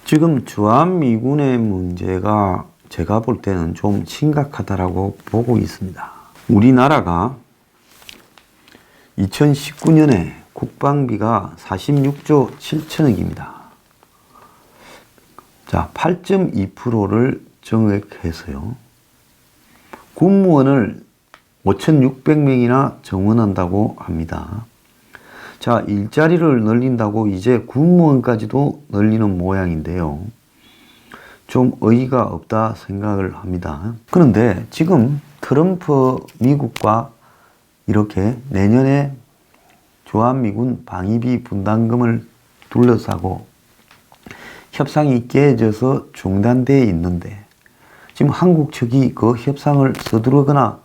지금 주한미군의 문제가 제가 볼 때는 좀 심각하다라고 보고 있습니다. 우리나라가 2019년에 국방비가 46조 7천억입니다. 자, 8.2%를 증액해서요. 군무원을 5,600명이나 정원한다고 합니다. 자, 일자리를 늘린다고 이제 군무원까지도 늘리는 모양인데요. 좀 의의가 없다 생각을 합니다. 그런데 지금 트럼프 미국과 이렇게 내년에 주한미군 방위비 분담금을 둘러싸고 협상이 깨져서 중단되어 있는데 지금 한국 측이 그 협상을 서두르거나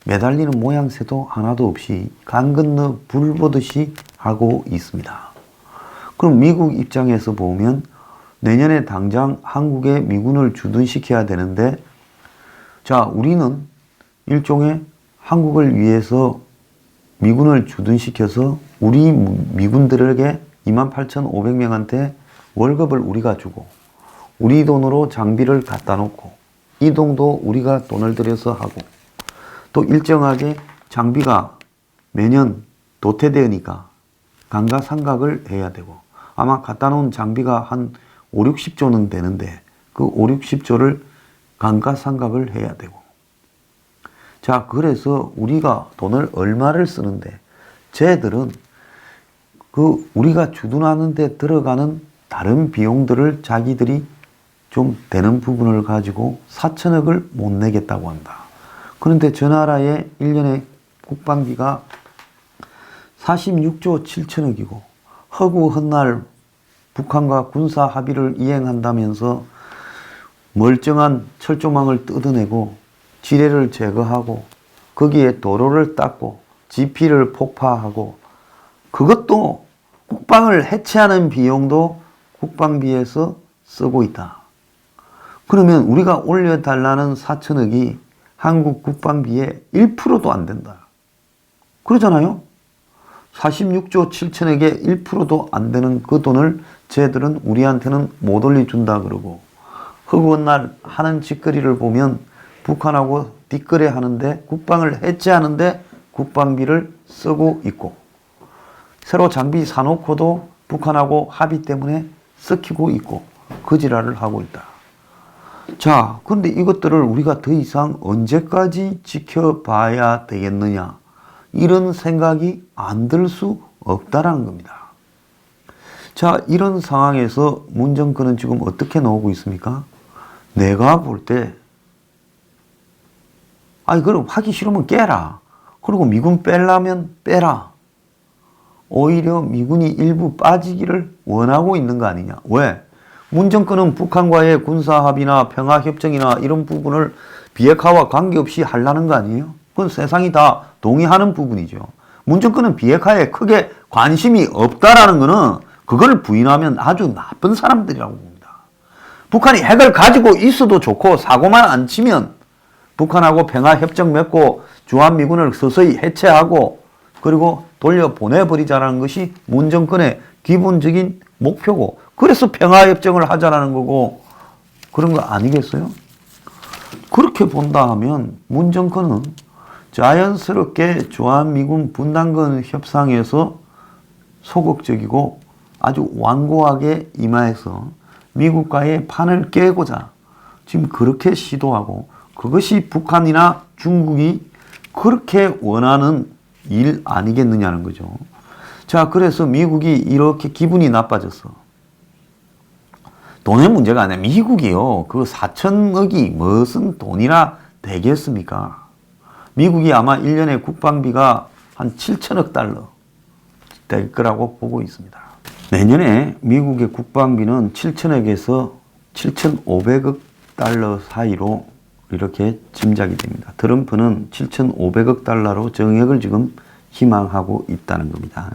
매달리는 모양새도 하나도 없이 강 건너 불 보듯이 하고 있습니다. 그럼 미국 입장에서 보면 내년에 당장 한국에 미군을 주둔시켜야 되는데, 자, 우리는 일종의 한국을 위해서 미군을 주둔시켜서 우리 미군들에게 28,500명한테 월급을 우리가 주고 우리 돈으로 장비를 갖다 놓고 이동도 우리가 돈을 들여서 하고 또 일정하게 장비가 매년 도태되니까 감가상각을 해야 되고 아마 갖다 놓은 장비가 한 5, 60조는 되는데 그 5, 60조를 감가상각을 해야 되고 자, 그래서 우리가 돈을 얼마를 쓰는데 쟤들은 그 우리가 주둔하는 데 들어가는 다른 비용들을 자기들이 좀 되는 부분을 가지고 4천억을 못 내겠다고 한다. 그런데 저 나라의 1년의 국방비가 46조 7천억이고 허구 헛날 북한과 군사 합의를 이행한다면서 멀쩡한 철조망을 뜯어내고 지뢰를 제거하고 거기에 도로를 닦고 지피를 폭파하고 그것도 국방을 해체하는 비용도 국방비에서 쓰고 있다. 그러면 우리가 올려달라는 4천억이 한국 국방비의 1%도 안 된다. 그러잖아요? 46조 7천억의 1%도 안 되는 그 돈을 쟤들은 우리한테는 못 올려준다 그러고 허구한 날 하는 짓거리를 보면 북한하고 뒷거래 하는데 국방을 해체하는데 국방비를 쓰고 있고 새로 장비 사놓고도 북한하고 합의 때문에 썩히고 있고 거지랄을 하고 있다. 자, 그런데 이것들을 우리가 더 이상 언제까지 지켜봐야 되겠느냐 이런 생각이 안 들 수 없다라는 겁니다. 자, 이런 상황에서 문 정권은 지금 어떻게 나오고 있습니까? 내가 볼 때 아니 그럼 하기 싫으면 깨라. 그리고 미군 빼려면 빼라. 오히려 미군이 일부 빠지기를 원하고 있는 거 아니냐. 왜? 문 정권은 북한과의 군사합의나 평화협정이나 이런 부분을 비핵화와 관계없이 하려는 거 아니에요? 그건 세상이 다 동의하는 부분이죠. 문 정권은 비핵화에 크게 관심이 없다라는 거는 그걸 부인하면 아주 나쁜 사람들이라고 봅니다. 북한이 핵을 가지고 있어도 좋고 사고만 안 치면 북한하고 평화협정 맺고 주한미군을 서서히 해체하고 그리고 돌려보내버리자라는 것이 문 정권의 기본적인 목표고 그래서 평화협정을 하자라는 거고 그런 거 아니겠어요? 그렇게 본다 하면 문 정권은 자연스럽게 주한미군 분담금 협상에서 소극적이고 아주 완고하게 임하여서 미국과의 판을 깨고자 지금 그렇게 시도하고 그것이 북한이나 중국이 그렇게 원하는 일 아니겠느냐는 거죠. 자, 그래서 미국이 이렇게 기분이 나빠졌어. 돈의 문제가 아니라 미국이요. 그 4천억이 무슨 돈이나 되겠습니까? 미국이 아마 1년에 국방비가 한 7천억 달러 될 거라고 보고 있습니다. 내년에 미국의 국방비는 7천억에서 7,500억 달러 사이로 이렇게 짐작이 됩니다. 트럼프는 7,500억 달러로 정액을 지금 희망하고 있다는 겁니다.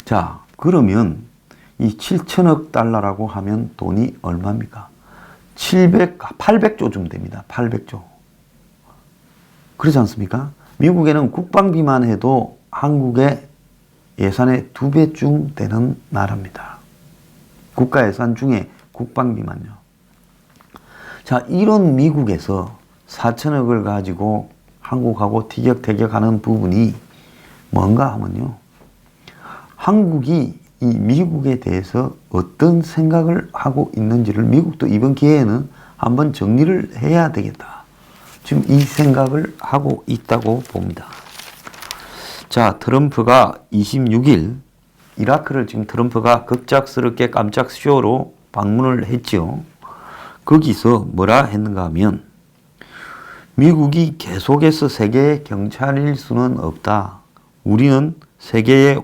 자, 그러면 이 7천억 달러라고 하면 돈이 얼마입니까? 800조쯤 됩니다. 800조. 그렇지 않습니까? 미국에는 국방비만 해도 한국의 예산의 2배쯤 되는 나라입니다. 국가 예산 중에 국방비만요. 자, 이런 미국에서 4천억을 가지고 한국하고 티격태격하는 부분이 뭔가 하면요. 한국이 이 미국에 대해서 어떤 생각을 하고 있는지를 미국도 이번 기회에는 한번 정리를 해야 되겠다. 지금 이 생각을 하고 있다고 봅니다. 자, 트럼프가 26일 이라크를 지금 트럼프가 급작스럽게 깜짝 쇼로 방문을 했죠. 거기서 뭐라 했는가 하면 미국이 계속해서 세계의 경찰일 수는 없다. 우리는 세계의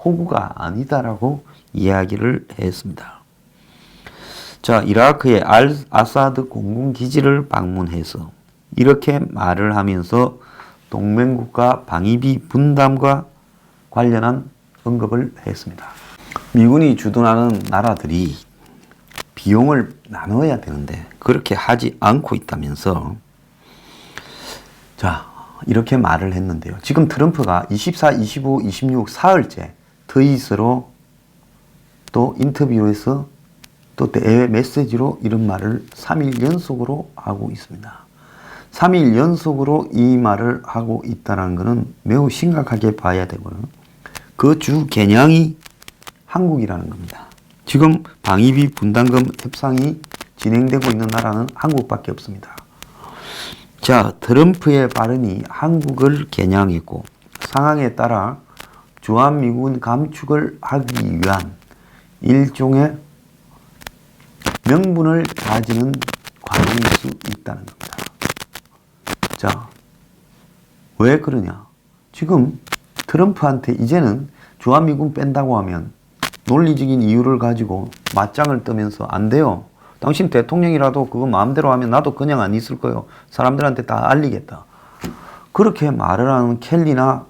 호구가 아니다라고 이야기를 했습니다. 자, 이라크의 알 아사드 공군 기지를 방문해서 이렇게 말을 하면서 동맹국가 방위비 분담과 관련한 언급을 했습니다. 미군이 주둔하는 나라들이 비용을 나눠야 되는데 그렇게 하지 않고 있다면서 자, 이렇게 말을 했는데요. 지금 트럼프가 24, 25, 26 사흘째 트윗으로 또 인터뷰에서 또 대외 메시지로 이런 말을 3일 연속으로 하고 있습니다. 3일 연속으로 이 말을 하고 있다는 것은 매우 심각하게 봐야 되고요. 그 주 겨냥이 한국이라는 겁니다. 지금 방위비 분담금 협상이 진행되고 있는 나라는 한국밖에 없습니다. 자, 트럼프의 발언이 한국을 겨냥했고 상황에 따라 주한미군 감축을 하기 위한 일종의 명분을 가지는 과정일 수 있다는 겁니다. 자, 왜 그러냐? 지금 트럼프한테 이제는 주한미군 뺀다고 하면 논리적인 이유를 가지고 맞짱을 뜨면서 안 돼요. 당신 대통령이라도 그거 마음대로 하면 나도 그냥 안 있을 거예요. 사람들한테 다 알리겠다. 그렇게 말을 하는 켈리나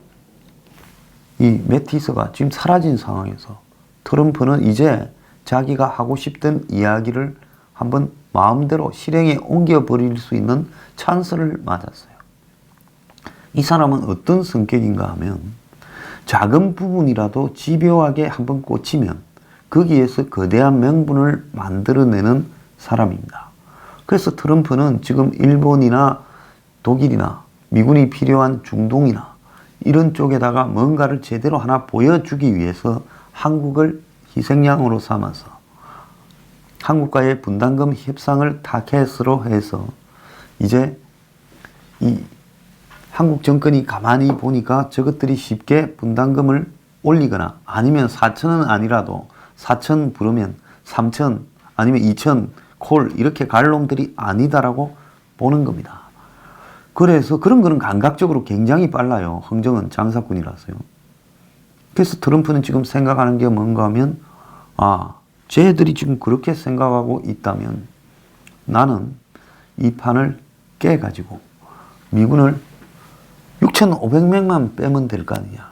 이 매티스가 지금 사라진 상황에서 트럼프는 이제 자기가 하고 싶던 이야기를 한번 마음대로 실행에 옮겨버릴 수 있는 찬스를 맞았어요. 이 사람은 어떤 성격인가 하면 작은 부분이라도 집요하게 한번 꽂히면 거기에서 거대한 명분을 만들어내는 사람입니다. 그래서 트럼프는 지금 일본이나 독일이나 미군이 필요한 중동이나 이런 쪽에다가 뭔가를 제대로 하나 보여주기 위해서 한국을 희생양으로 삼아서 한국과의 분담금 협상을 타켓으로 해서 이제 이 한국 정권이 가만히 보니까 저것들이 쉽게 분담금을 올리거나 아니면 4천은 아니라도 4천 부르면 3천 아니면 2천 콜 이렇게 갈 놈들이 아니다라고 보는 겁니다. 그래서 그런 거는 감각적으로 굉장히 빨라요. 흥정은 장사꾼이라서요. 그래서 트럼프는 지금 생각하는 게 뭔가 하면 쟤들이 지금 그렇게 생각하고 있다면 나는 이 판을 깨가지고 미군을 6,500명만 빼면 될 거 아니냐.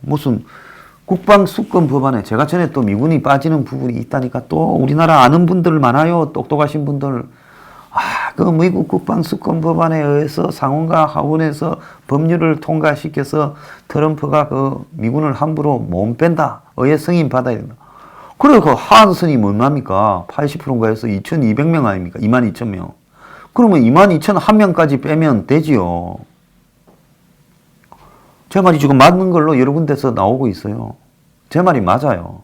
무슨 국방수권 법안에 제가 전에 또 미군이 빠지는 부분이 있다니까 또 우리나라 아는 분들 많아요. 똑똑하신 분들. 그 미국 국방수권 법안에 의해서 상원과 하원에서 법률을 통과시켜서 트럼프가 그 미군을 함부로 못 뺀다. 의회 승인 받아야 된다. 그래, 그 하한선이 얼마입니까? 80%인가 해서 2,200명 아닙니까? 22,000명. 그러면 22,001명까지 빼면 되지요. 제 말이 지금 맞는 걸로 여러 군데서 나오고 있어요. 제 말이 맞아요.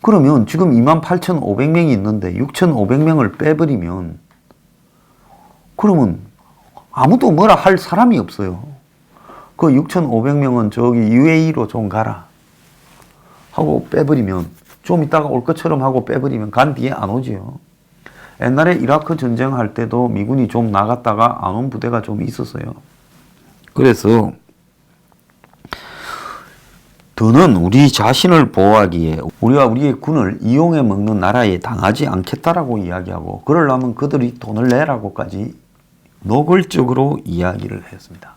그러면 지금 28,500명이 있는데 6,500명을 빼버리면 그러면 아무도 뭐라 할 사람이 없어요. 그 6,500명은 저기 UAE로 좀 가라 하고 빼버리면 좀 이따가 올 것처럼 하고 빼버리면 간 뒤에 안 오지요. 옛날에 이라크 전쟁할 때도 미군이 좀 나갔다가 안 온 부대가 좀 있었어요. 그래서 더는 우리 자신을 보호하기에 우리가 우리의 군을 이용해 먹는 나라에 당하지 않겠다라고 이야기하고 그러려면 그들이 돈을 내라고까지 노골적으로 이야기를 했습니다.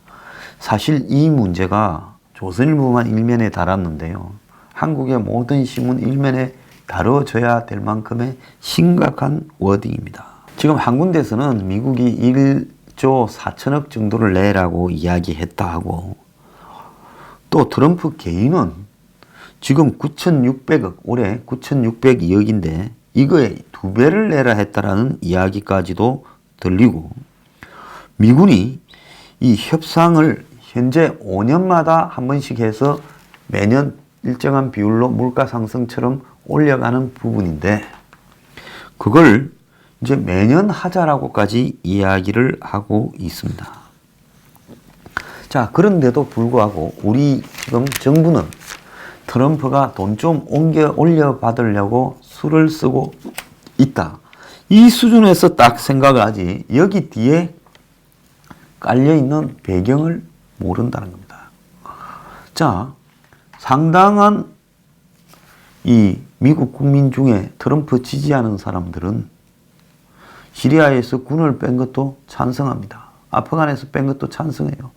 사실 이 문제가 조선일보만 일면에 달았는데요. 한국의 모든 신문 일면에 다뤄져야 될 만큼의 심각한 워딩입니다. 지금 한 군데서는 미국이 1조 4천억 정도를 내라고 이야기했다 하고 또 트럼프 개인은 지금 9,600억, 올해 9,602억인데 이거에 2배를 내라 했다라는 이야기까지도 들리고, 미군이 이 협상을 현재 5년마다 한 번씩 해서 매년 일정한 비율로 물가 상승처럼 올려가는 부분인데, 그걸 이제 매년 하자라고까지 이야기를 하고 있습니다. 자, 그런데도 불구하고 우리 지금 정부는 트럼프가 돈 좀 올려받으려고 수를 쓰고 있다, 이 수준에서 딱 생각을 하지 여기 뒤에 깔려있는 배경을 모른다는 겁니다. 자, 상당한 이 미국 국민 중에 트럼프 지지하는 사람들은 시리아에서 군을 뺀 것도 찬성합니다. 아프간에서 뺀 것도 찬성해요.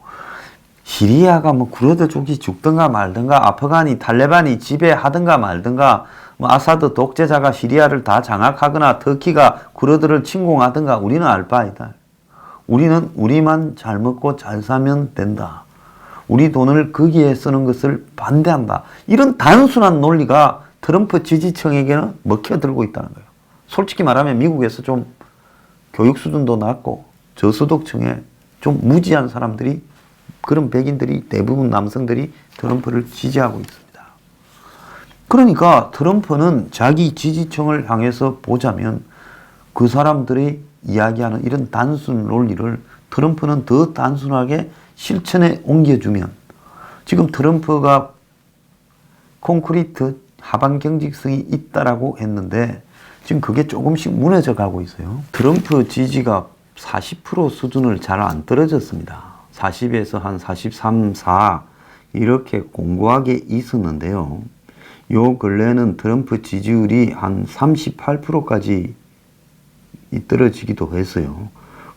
시리아가 뭐 구르드족이 죽든가 말든가, 아프간이 탈레반이 지배하든가 말든가, 뭐 아사드 독재자가 시리아를 다 장악하거나 터키가 구르드를 침공하든가 우리는 알 바 아니다. 우리는 우리만 잘 먹고 잘 사면 된다. 우리 돈을 거기에 쓰는 것을 반대한다. 이런 단순한 논리가 트럼프 지지층에게는 먹혀들고 있다는 거예요. 솔직히 말하면 미국에서 좀 교육 수준도 낮고 저소득층에 좀 무지한 사람들이, 그런 백인들이, 대부분 남성들이 트럼프를 지지하고 있습니다. 그러니까 트럼프는 자기 지지층을 향해서 보자면 그 사람들이 이야기하는 이런 단순 논리를 트럼프는 더 단순하게 실천에 옮겨주면, 지금 트럼프가 콘크리트 하반 경직성이 있다라고 했는데 지금 그게 조금씩 무너져 가고 있어요. 트럼프 지지가 40% 수준을 잘 안 떨어졌습니다. 40에서 한 43, 4 이렇게 공고하게 있었는데요. 요 근래는 트럼프 지지율이 한 38%까지 떨어지기도 했어요.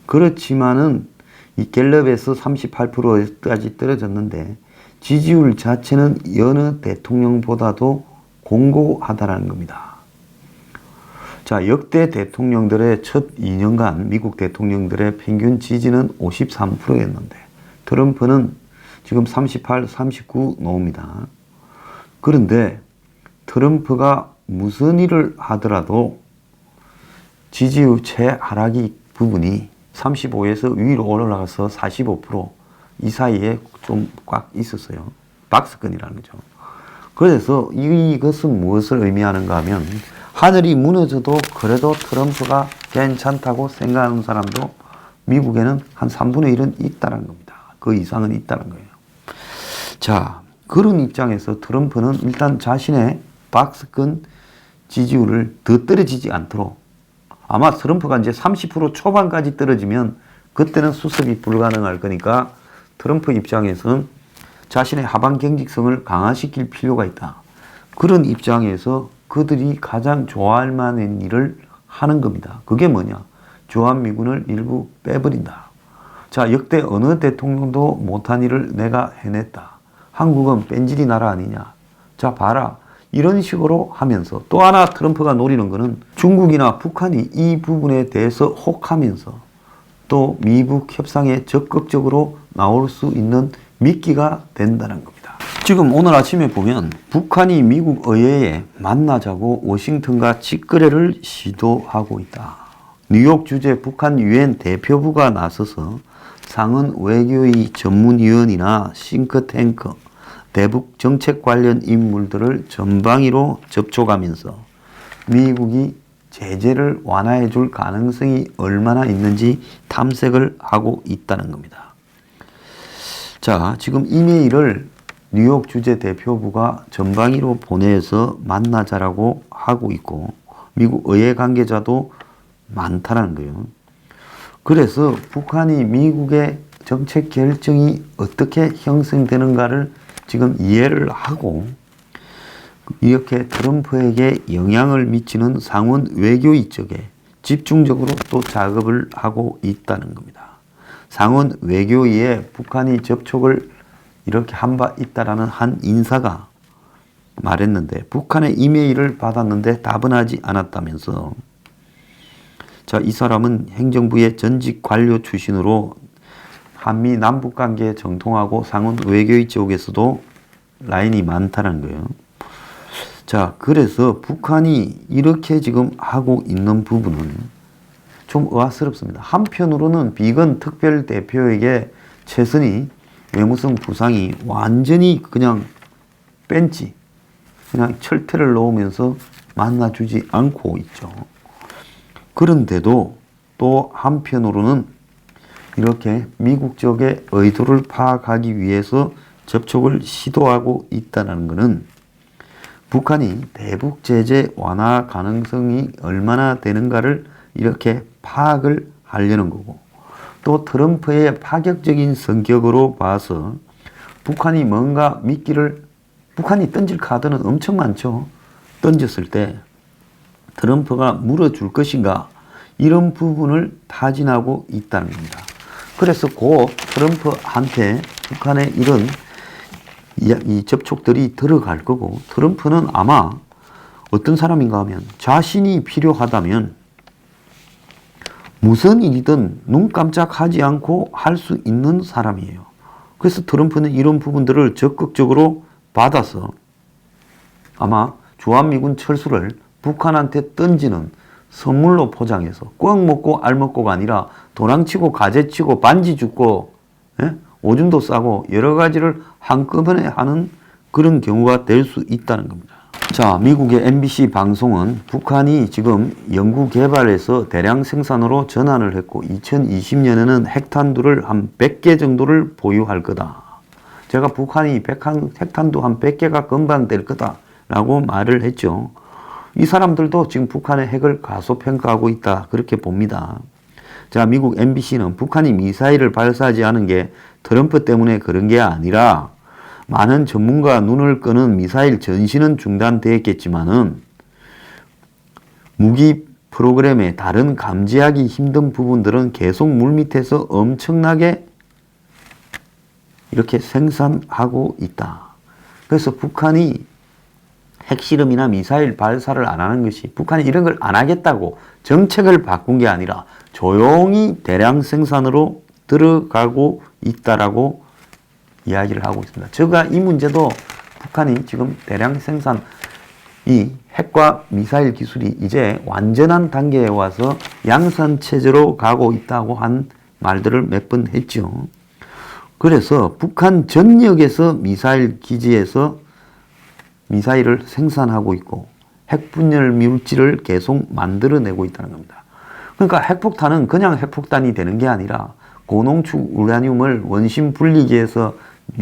그렇지만은 이 갤럽에서 38%까지 떨어졌는데 지지율 자체는 여느 대통령보다도 공고하다는 겁니다. 자, 역대 대통령들의 첫 2년간 미국 대통령들의 평균 지지는 53%였는데 트럼프는 지금 38, 39 나옵니다. 그런데 트럼프가 무슨 일을 하더라도 지지율 최하락이 부분이 35에서 위로 올라가서 45% 이 사이에 좀 꽉 있었어요. 박스권이라는 거죠. 그래서 이것은 무엇을 의미하는가 하면 하늘이 무너져도 그래도 트럼프가 괜찮다고 생각하는 사람도 미국에는 한 3분의 1은 있다는 겁니다. 그 이상은 있다는 거예요. 자, 그런 입장에서 트럼프는 일단 자신의 박스권 지지율을 더 떨어지지 않도록, 아마 트럼프가 이제 30% 초반까지 떨어지면 그때는 수습이 불가능할 거니까 트럼프 입장에서는 자신의 하반 경직성을 강화시킬 필요가 있다. 그런 입장에서 그들이 가장 좋아할 만한 일을 하는 겁니다. 그게 뭐냐? 주한미군을 일부 빼버린다. 자, 역대 어느 대통령도 못한 일을 내가 해냈다. 한국은 뺀질이 나라 아니냐. 자, 봐라. 이런 식으로 하면서 또 하나 트럼프가 노리는 거는 중국이나 북한이 이 부분에 대해서 혹하면서 또 미북 협상에 적극적으로 나올 수 있는 미끼가 된다는 겁니다. 지금 오늘 아침에 보면 북한이 미국 의회에 만나자고 워싱턴과 직거래를 시도하고 있다. 뉴욕 주재 북한 유엔 대표부가 나서서 상원 외교의 전문위원이나 싱크탱크, 대북 정책 관련 인물들을 전방위로 접촉하면서 미국이 제재를 완화해 줄 가능성이 얼마나 있는지 탐색을 하고 있다는 겁니다. 자, 지금 이메일을 뉴욕 주재 대표부가 전방위로 보내서 만나자라고 하고 있고 미국 의회 관계자도 많다는 거예요. 그래서 북한이 미국의 정책 결정이 어떻게 형성되는가를 지금 이해를 하고 이렇게 트럼프에게 영향을 미치는 상원 외교위 쪽에 집중적으로 또 작업을 하고 있다는 겁니다. 상원 외교위에 북한이 접촉을 이렇게 한 바 있다라는 한 인사가 말했는데 북한의 이메일을 받았는데 답은 하지 않았다면서, 자, 이 사람은 행정부의 전직 관료 출신으로 한미 남북관계에 정통하고 상원 외교위 쪽에서도 라인이 많다는 거예요. 자, 그래서 북한이 이렇게 지금 하고 있는 부분은 좀 의아스럽습니다. 한편으로는 비건 특별대표에게 최선희 외무성 부상이 완전히 그냥 뺀지, 그냥 철퇴를 놓으면서 만나주지 않고 있죠. 그런데도 또 한편으로는 이렇게 미국 쪽의 의도를 파악하기 위해서 접촉을 시도하고 있다는 것은 북한이 대북 제재 완화 가능성이 얼마나 되는가를 이렇게 파악을 하려는 거고, 또 트럼프의 파격적인 성격으로 봐서 북한이 뭔가 북한이 던질 카드는 엄청 많죠. 던졌을 때 트럼프가 물어줄 것인가, 이런 부분을 타진하고 있다는 겁니다. 그래서 곧 트럼프한테 북한의 이런 이 접촉들이 들어갈 거고, 트럼프는 아마 어떤 사람인가 하면 자신이 필요하다면 무슨 일이든 눈 깜짝하지 않고 할 수 있는 사람이에요. 그래서 트럼프는 이런 부분들을 적극적으로 받아서 아마 주한미군 철수를 북한한테 던지는 선물로 포장해서 꿩 먹고 알 먹고가 아니라 도랑치고 가재치고 반지 죽고, 예? 오줌도 싸고 여러 가지를 한꺼번에 하는 그런 경우가 될 수 있다는 겁니다. 자, 미국의 MBC 방송은 북한이 지금 연구개발에서 대량 생산으로 전환을 했고 2020년에는 핵탄두를 한 100개 정도를 보유할 거다. 제가 북한이 핵탄두 한 100개가 금방 될 거다라고 말을 했죠. 이 사람들도 지금 북한의 핵을 가소평가하고 있다, 그렇게 봅니다. 자, 미국 MBC는 북한이 미사일을 발사하지 않은 게 트럼프 때문에 그런 게 아니라 많은 전문가 눈을 끄는 미사일 전시는 중단되었겠지만은 무기 프로그램의 다른 감지하기 힘든 부분들은 계속 물밑에서 엄청나게 이렇게 생산하고 있다. 그래서 북한이 핵실험이나 미사일 발사를 안 하는 것이 북한이 이런 걸 안 하겠다고 정책을 바꾼 게 아니라 조용히 대량 생산으로 들어가고 있다라고 이야기를 하고 있습니다. 제가 이 문제도 북한이 지금 대량 생산, 이 핵과 미사일 기술이 이제 완전한 단계에 와서 양산 체제로 가고 있다고 한 말들을 몇 번 했죠. 그래서 북한 전역에서 미사일 기지에서 미사일을 생산하고 있고 핵분열 물질을 계속 만들어내고 있다는 겁니다. 그러니까 핵폭탄은 그냥 핵폭탄이 되는 게 아니라 고농축 우라늄을 원심 분리기에서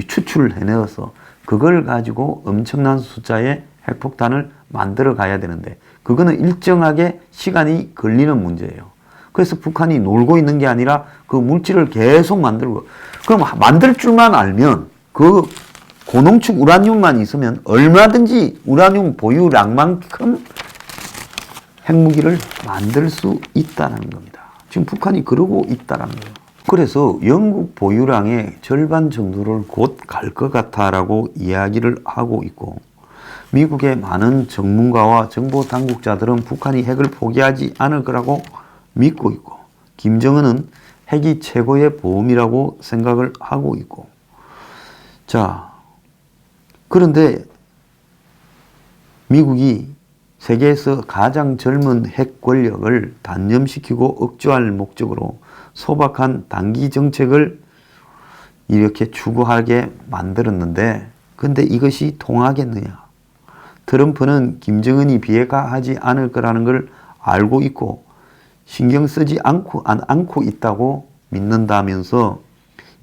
추출을 해내어서 그걸 가지고 엄청난 숫자의 핵폭탄을 만들어 가야 되는데 그거는 일정하게 시간이 걸리는 문제예요. 그래서 북한이 놀고 있는 게 아니라 그 물질을 계속 만들고, 그럼 만들 줄만 알면 그 고농축 우라늄만 있으면 얼마든지 우라늄 보유량만큼 핵무기를 만들 수 있다는 겁니다. 지금 북한이 그러고 있다는 거예요. 그래서 영국 보유량의 절반 정도를 곧 갈 것 같다라고 이야기를 하고 있고, 미국의 많은 전문가와 정보 당국자들은 북한이 핵을 포기하지 않을 거라고 믿고 있고, 김정은은 핵이 최고의 보험이라고 생각을 하고 있고, 자, 그런데 미국이 세계에서 가장 젊은 핵 권력을 단념시키고 억제할 목적으로 소박한 단기 정책을 이렇게 추구하게 만들었는데, 근데 이것이 통하겠느냐? 트럼프는 김정은이 비핵화하지 않을 거라는 걸 알고 있고 신경 쓰지 않고 있다고 믿는다면서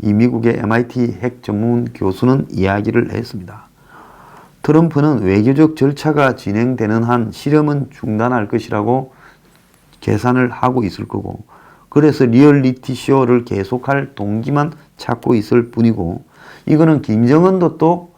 이 미국의 MIT 핵 전문 교수는 이야기를 했습니다. 트럼프는 외교적 절차가 진행되는 한 실험은 중단할 것이라고 계산을 하고 있을 거고, 그래서 리얼리티 쇼를 계속할 동기만 찾고 있을 뿐이고, 이거는 김정은도 또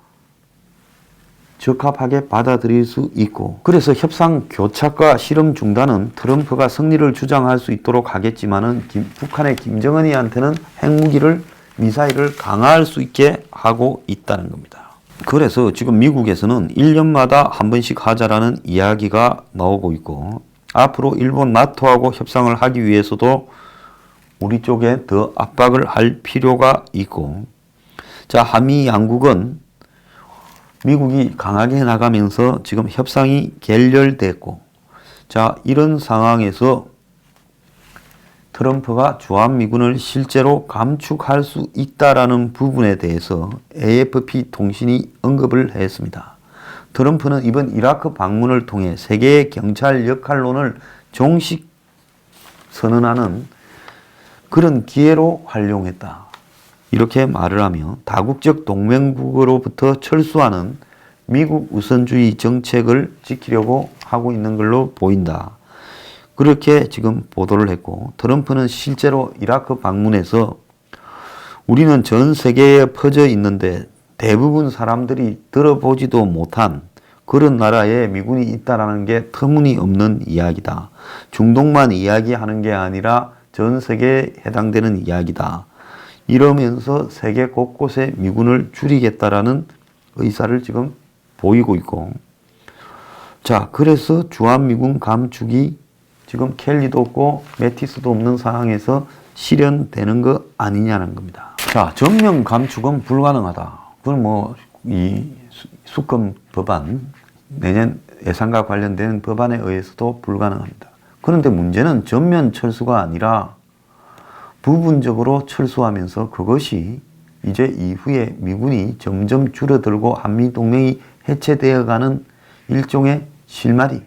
적합하게 받아들일 수 있고, 그래서 협상 교착과 실험 중단은 트럼프가 승리를 주장할 수 있도록 하겠지만은 북한의 김정은이한테는 핵무기를 미사일을 강화할 수 있게 하고 있다는 겁니다. 그래서 지금 미국에서는 1년마다 한 번씩 하자라는 이야기가 나오고 있고, 앞으로 일본 나토하고 협상을 하기 위해서도 우리 쪽에 더 압박을 할 필요가 있고, 자, 한미 양국은 미국이 강하게 나가면서 지금 협상이 결렬됐고, 자, 이런 상황에서 트럼프가 주한미군을 실제로 감축할 수 있다라는 부분에 대해서 AFP 통신이 언급을 했습니다. 트럼프는 이번 이라크 방문을 통해 세계의 경찰 역할론을 종식 선언하는 그런 기회로 활용했다. 이렇게 말을 하며 다국적 동맹국으로부터 철수하는 미국 우선주의 정책을 지키려고 하고 있는 걸로 보인다. 그렇게 지금 보도를 했고, 트럼프는 실제로 이라크 방문해서 우리는 전 세계에 퍼져 있는데 대부분 사람들이 들어보지도 못한 그런 나라에 미군이 있다라는 게 터무니없는 이야기다. 중동만 이야기하는 게 아니라 전 세계에 해당되는 이야기다. 이러면서 세계 곳곳에 미군을 줄이겠다라는 의사를 지금 보이고 있고, 자, 그래서 주한미군 감축이 지금 켈리도 없고 매티스도 없는 상황에서 실현되는 거 아니냐는 겁니다. 자, 전면 감축은 불가능하다. 그건 이 수권 법안, 내년 예산과 관련된 법안에 의해서도 불가능합니다. 그런데 문제는 전면 철수가 아니라 부분적으로 철수하면서 그것이 이제 이후에 미군이 점점 줄어들고 한미동맹이 해체되어가는 일종의 실마리,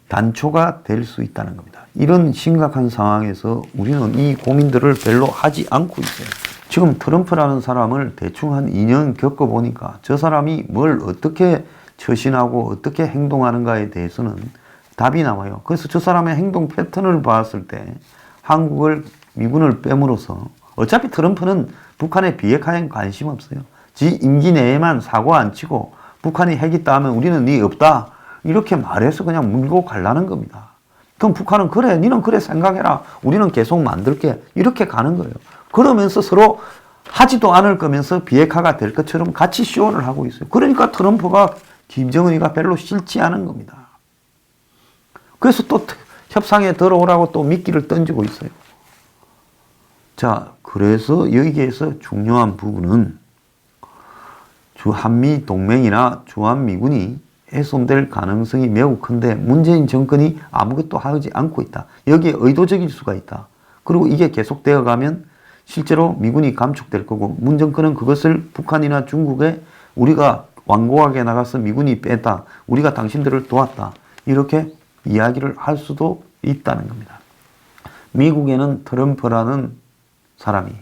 단초가 될 수 있다는 겁니다. 이런 심각한 상황에서 우리는 이 고민들을 별로 하지 않고 있어요. 지금 트럼프라는 사람을 대충 한 2년 겪어보니까 저 사람이 뭘 어떻게 처신하고 어떻게 행동하는가에 대해서는 답이 나와요. 그래서 저 사람의 행동 패턴을 봤을 때 한국을 미군을 빼므로써 어차피 트럼프는 북한의 비핵화에 관심 없어요. 지 임기 내에만 사고 안 치고 북한이 핵 있다 하면 우리는 네 없다. 이렇게 말해서 그냥 물고 가려는 겁니다. 그럼 북한은 그래, 니는 그래 생각해라. 우리는 계속 만들게. 이렇게 가는 거예요. 그러면서 서로 하지도 않을 거면서 비핵화가 될 것처럼 같이 쇼를 하고 있어요. 그러니까 트럼프가 김정은이가 별로 싫지 않은 겁니다. 그래서 또 협상에 들어오라고 또 미끼를 던지고 있어요. 자, 그래서 여기에서 중요한 부분은 주한미 동맹이나 주한미군이 훼손될 가능성이 매우 큰데 문재인 정권이 아무것도 하지 않고 있다. 여기에 의도적일 수가 있다. 그리고 이게 계속되어 가면 실제로 미군이 감축될 거고 문 정권은 그것을 북한이나 중국에 우리가 완고하게 나가서 미군이 뺐다. 우리가 당신들을 도왔다. 이렇게 이야기를 할 수도 있다는 겁니다. 미국에는 트럼프라는 사람이,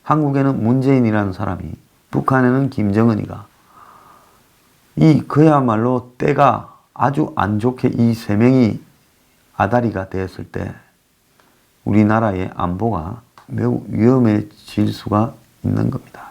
한국에는 문재인이라는 사람이, 북한에는 김정은이가 이 그야말로 때가 아주 안 좋게 이 세 명이 아다리가 되었을 때 우리나라의 안보가 매우 위험해질 수가 있는 겁니다.